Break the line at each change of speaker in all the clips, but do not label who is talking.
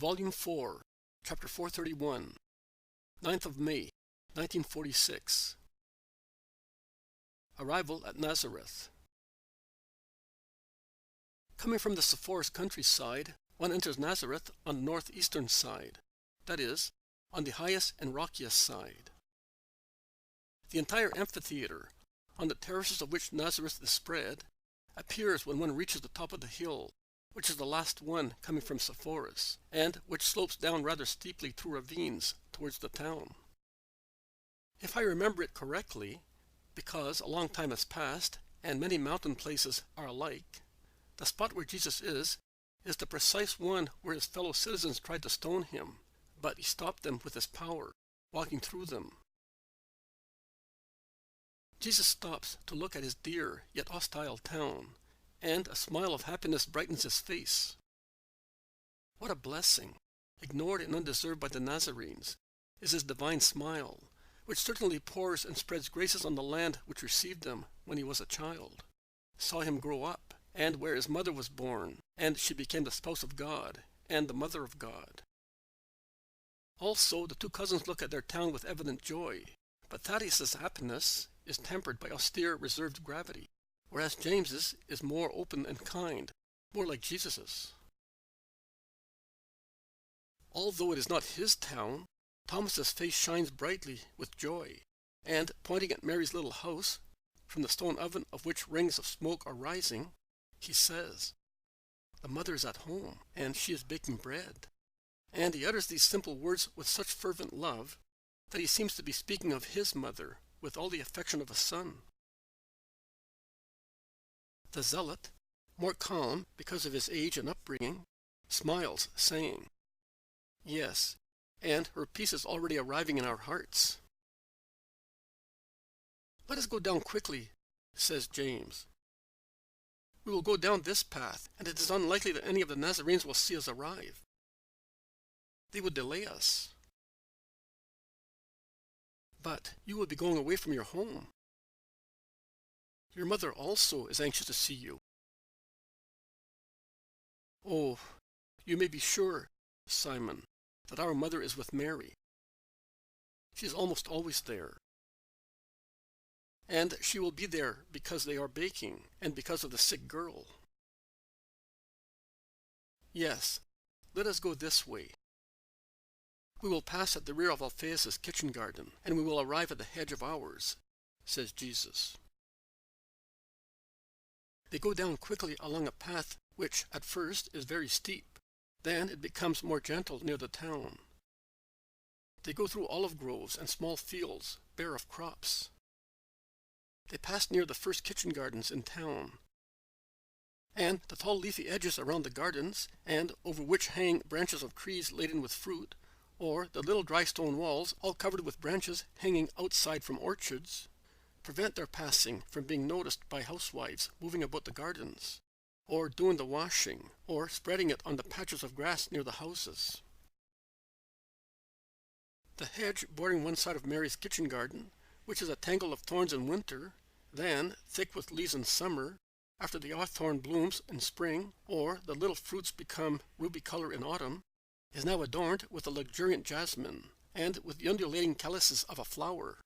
Volume 4, Chapter 431, 9th of May, 1946. Arrival at Nazareth. Coming from the Sepphoris countryside, one enters Nazareth on the northeastern side, that is, on the highest and rockiest side. The entire amphitheater, on the terraces of which Nazareth is spread, appears when one reaches the top of the hill, which is the last one coming from Sepphoris, and which slopes down rather steeply through ravines towards the town. If I remember it correctly, because a long time has passed, and many mountain places are alike, the spot where Jesus is the precise one where his fellow citizens tried to stone him, but he stopped them with his power, walking through them. Jesus stops to look at his dear yet hostile town, and a smile of happiness brightens his face. What a blessing, ignored and undeserved by the Nazarenes, is his divine smile, which certainly pours and spreads graces on the land which received him when he was a child, saw him grow up, and where his mother was born, and she became the spouse of God, and the mother of God. Also, the two cousins look at their town with evident joy, but Thaddeus's happiness is tempered by austere, reserved gravity, whereas James's is more open and kind, more like Jesus's. Although it is not his town, Thomas's face shines brightly with joy, and pointing at Mary's little house, from the stone oven of which rings of smoke are rising, he says, "The mother is at home, and she is baking bread." And he utters these simple words with such fervent love that he seems to be speaking of his mother with all the affection of a son. The zealot, more calm because of his age and upbringing, smiles, saying, "Yes, and her peace is already arriving in our hearts." "Let us go down quickly," says James. "We will go down this path, and it is unlikely that any of the Nazarenes will see us arrive. They would delay us." "But you will be going away from your home. Your mother also is anxious to see you." "Oh, you may be sure, Simon, that our mother is with Mary. She is almost always there. And she will be there because they are baking, and because of the sick girl." "Yes, let us go this way. We will pass at the rear of Alphaeus' kitchen garden, and we will arrive at the hedge of ours," says Jesus. They go down quickly along a path which, at first, is very steep. Then it becomes more gentle near the town. They go through olive groves and small fields, bare of crops. They pass near the first kitchen gardens in town. And the tall leafy edges around the gardens, and over which hang branches of trees laden with fruit, or the little dry stone walls, all covered with branches hanging outside from orchards, prevent their passing from being noticed by housewives moving about the gardens, or doing the washing, or spreading it on the patches of grass near the houses. The hedge bordering one side of Mary's kitchen garden, which is a tangle of thorns in winter, then thick with leaves in summer, after the hawthorn blooms in spring, or the little fruits become ruby color in autumn, is now adorned with a luxuriant jasmine, and with the undulating calyces of a flower,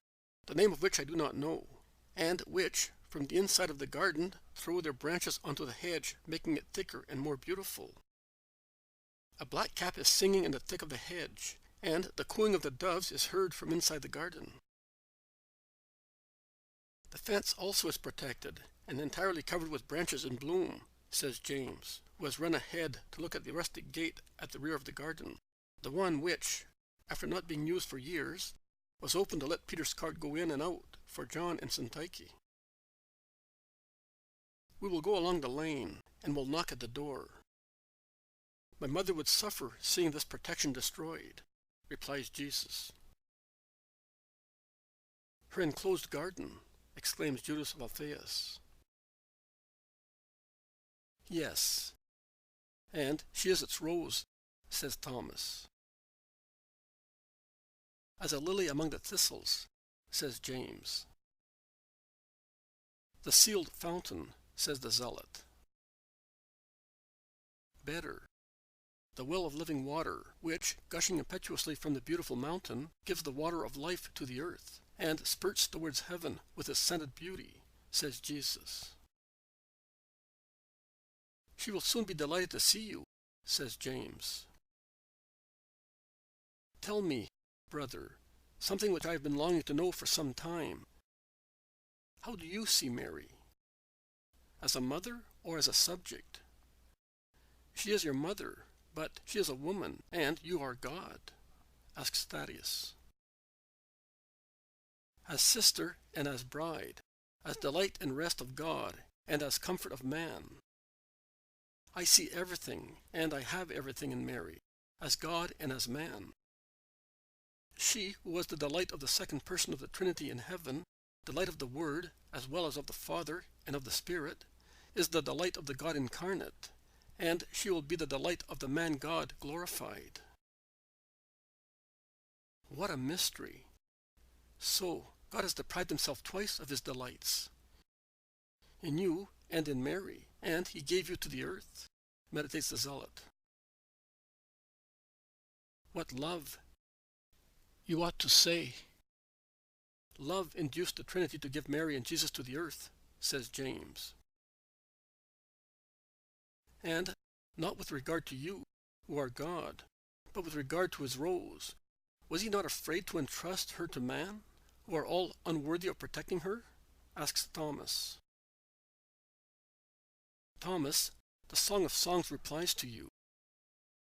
the name of which I do not know, and which, from the inside of the garden, throw their branches onto the hedge, making it thicker and more beautiful. A blackcap is singing in the thick of the hedge, and the cooing of the doves is heard from inside the garden. The fence also is protected, and entirely covered with branches in bloom, says James, who has run ahead to look at the rustic gate at the rear of the garden, the one which, after not being used for years, was open to let Peter's cart go in and out for John and Syntyche. "We will go along the lane, and will knock at the door. My mother would suffer seeing this protection destroyed," replies Jesus. "Her enclosed garden," exclaims Judas of Alphaeus. "Yes, and she is its rose," says Thomas. "As a lily among the thistles," says James. "The sealed fountain," says the zealot. "Better, the well of living water, which, gushing impetuously from the beautiful mountain, gives the water of life to the earth, and spurts towards heaven with its scented beauty, says Jesus. She will soon be delighted to see you, says James. Tell me, brother, something which I have been longing to know for some time. How do you see Mary? As a mother or as a subject? She is your mother, but she is a woman, and you are God, asks Thaddeus. As sister and as bride, as delight and rest of God, and as comfort of man. I see everything, and I have everything in Mary, as God and as man. She, who was the delight of the second person of the Trinity in heaven, delight of the Word, as well as of the Father and of the Spirit, is the delight of the God incarnate, and she will be the delight of the man God glorified. What a mystery! So, God has deprived himself twice of his delights. In you and in Mary, and he gave you to the earth, meditates the zealot. What love! You ought to say. Love induced the Trinity to give Mary and Jesus to the earth, says James. And not with regard to you, who are God, but with regard to his rose. Was he not afraid to entrust her to man, who are all unworthy of protecting her? Asks Thomas. Thomas, the Song of Songs replies to you.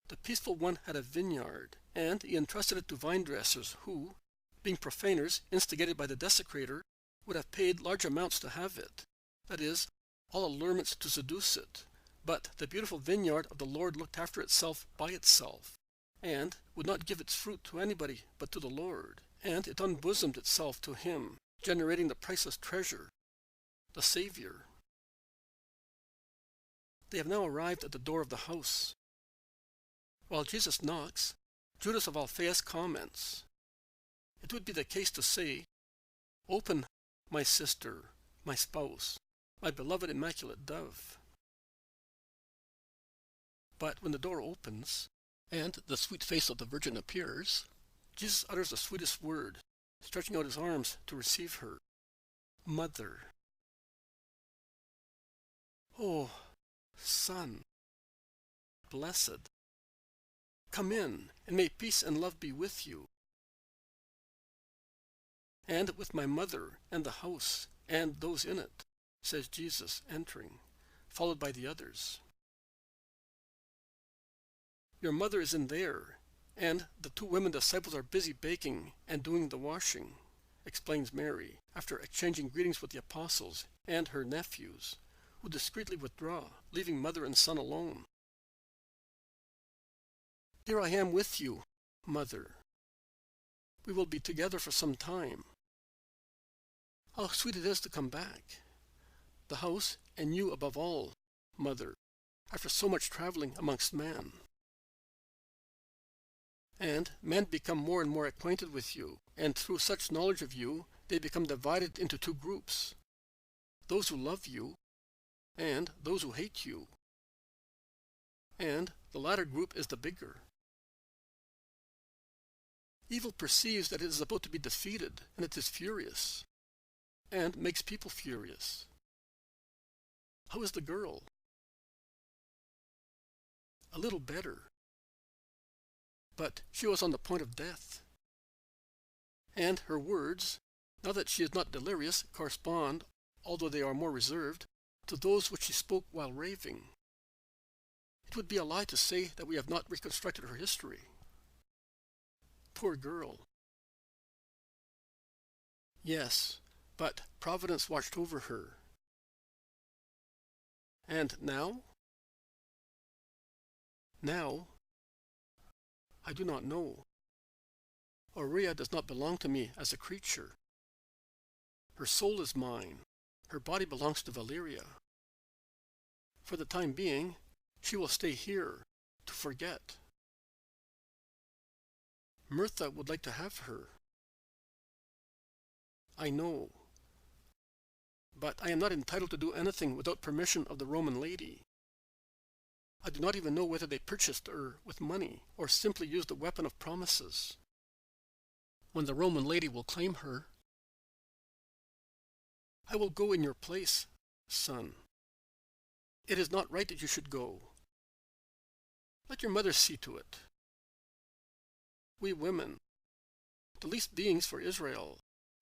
The peaceful one had a vineyard, and he entrusted it to vine dressers who, being profaners instigated by the desecrator, would have paid large amounts to have it, that is, all allurements to seduce it. But the beautiful vineyard of the Lord looked after itself by itself, and would not give its fruit to anybody but to the Lord, and it unbosomed itself to him, generating the priceless treasure, the Savior. They have now arrived at the door of the house. While Jesus knocks, Judas of Alphaeus comments, "It would be the case to say, 'Open, my sister, my spouse, my beloved immaculate dove.' But when the door opens, and the sweet face of the Virgin appears, Jesus utters the sweetest word, stretching out his arms to receive her. Mother. Oh, Son, blessed, come in, and may peace and love be with you. And with my mother, and the house, and those in it, says Jesus, entering, followed by the others. Your mother is in there, and the 2 women disciples are busy baking and doing the washing, explains Mary, after exchanging greetings with the apostles and her nephews, who discreetly withdraw, leaving mother and son alone. Here I am with you, mother. We will be together for some time. How sweet it is to come back. The house, and you above all, mother, after so much traveling amongst men. And men become more and more acquainted with you, and through such knowledge of you, they become divided into 2 groups. Those who love you, and those who hate you. And the latter group is the bigger. Evil perceives that it is about to be defeated, and it is furious, and makes people furious. How is the girl? A little better. But she was on the point of death. And her words, now that she is not delirious, correspond, although they are more reserved, to those which she spoke while raving. It would be a lie to say that we have not reconstructed her history. Poor girl. Yes, but Providence watched over her. And now? Now, I do not know. Aurea does not belong to me as a creature. Her soul is mine. Her body belongs to Valeria. For the time being, she will stay here, to forget. Mirtha would like to have her. I know. But I am not entitled to do anything without permission of the Roman lady. I do not even know whether they purchased her with money or simply used the weapon of promises. When the Roman lady will claim her, I will go in your place, son. It is not right that you should go. Let your mother see to it. We women, the least beings for Israel,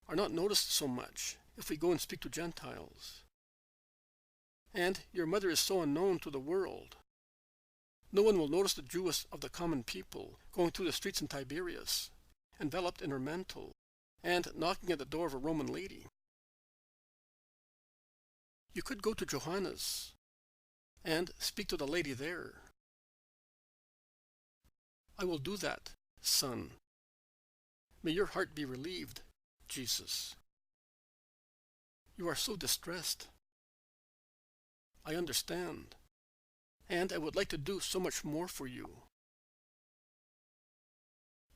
are not noticed so much if we go and speak to Gentiles. And your mother is so unknown to the world. No one will notice the Jewess of the common people going through the streets in Tiberias, enveloped in her mantle, and knocking at the door of a Roman lady. You could go to Johanna's and speak to the lady there. I will do that, son. May your heart be relieved, Jesus. You are so distressed. I understand, and I would like to do so much more for you.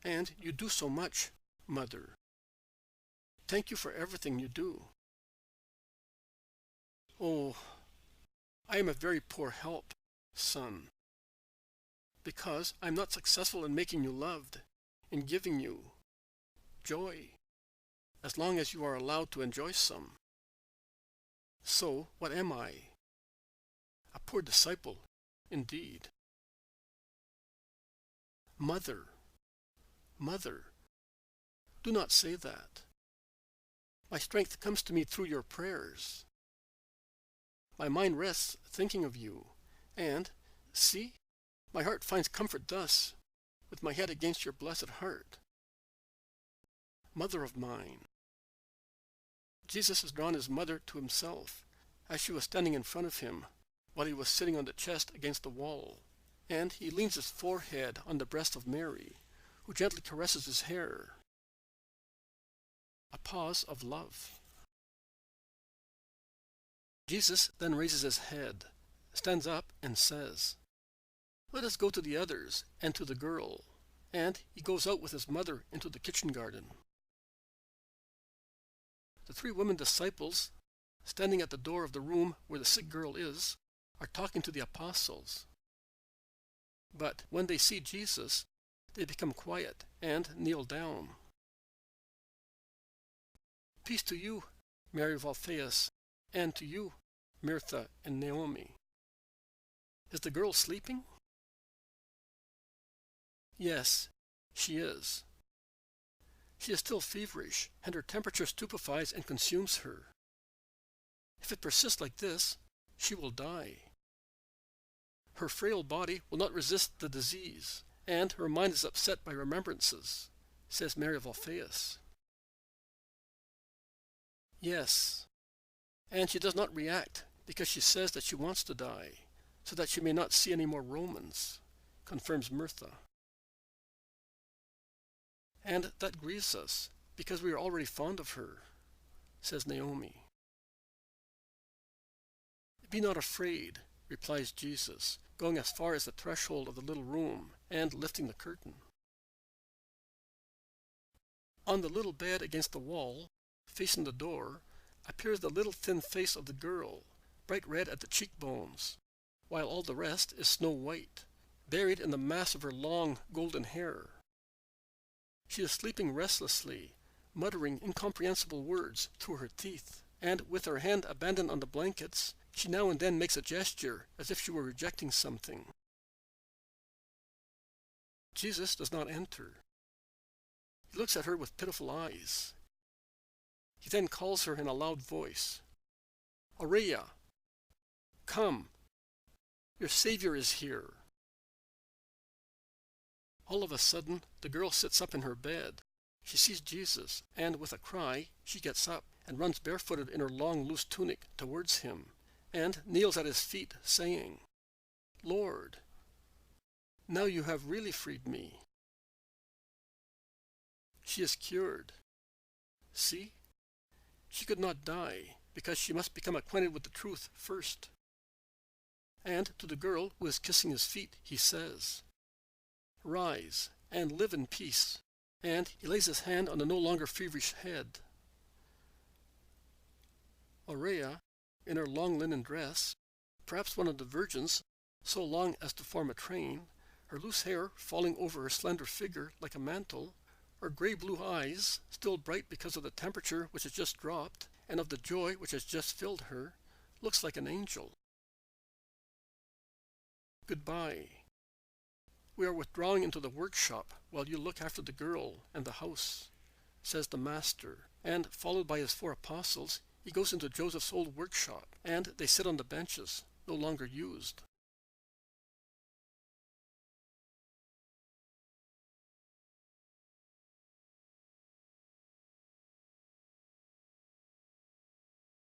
And you do so much, Mother. Thank you for everything you do. Oh, I am a very poor help, son, because I am not successful in making you loved, in giving you joy, as long as you are allowed to enjoy some. So, what am I? A poor disciple, indeed. Mother, Mother, do not say that. My strength comes to me through your prayers. My mind rests thinking of you, and, see, my heart finds comfort thus, with my head against your blessed heart. Mother of mine. Jesus has drawn his mother to himself, as she was standing in front of him, while he was sitting on the chest against the wall, and he leans his forehead on the breast of Mary, who gently caresses his hair. A pause of love. Jesus then raises his head, stands up, and says, "Let us go to the others and to the girl," and he goes out with his mother into the kitchen garden. The 3 women disciples, standing at the door of the room where the sick girl is, are talking to the apostles. But when they see Jesus, they become quiet and kneel down. Peace to you, Mary of Alphaeus, and to you, Martha and Naomi. Is the girl sleeping? Yes, she is. She is still feverish, and her temperature stupefies and consumes her. If it persists like this, she will die. Her frail body will not resist the disease, and her mind is upset by remembrances, says Mary of Alphaeus. Yes, and she does not react because she says that she wants to die, so that she may not see any more Romans, confirms Martha. And that grieves us, because we are already fond of her, says Naomi. Be not afraid, replies Jesus, going as far as the threshold of the little room and lifting the curtain. On the little bed against the wall, facing the door, appears the little thin face of the girl, bright red at the cheekbones, while all the rest is snow white, buried in the mass of her long golden hair. She is sleeping restlessly, muttering incomprehensible words through her teeth, and with her hand abandoned on the blankets, she now and then makes a gesture as if she were rejecting something. Jesus does not enter. He looks at her with pitiful eyes. He then calls her in a loud voice, "Aurea, come, your Savior is here." All of a sudden, the girl sits up in her bed. She sees Jesus, and with a cry, she gets up and runs barefooted in her long loose tunic towards him, and kneels at his feet, saying, "Lord, now you have really freed me." She is cured. See? She could not die, because she must become acquainted with the truth first. And to the girl who is kissing his feet, he says, "Rise and live in peace." And he lays his hand on the no longer feverish head. Aurea, in her long linen dress, perhaps one of the virgins, so long as to form a train, her loose hair falling over her slender figure like a mantle, her gray-blue eyes, still bright because of the temperature which has just dropped, and of the joy which has just filled her, looks like an angel. Goodbye. We are withdrawing into the workshop while you look after the girl and the house, says the Master, and, followed by his 4 apostles, he goes into Joseph's old workshop, and they sit on the benches, no longer used.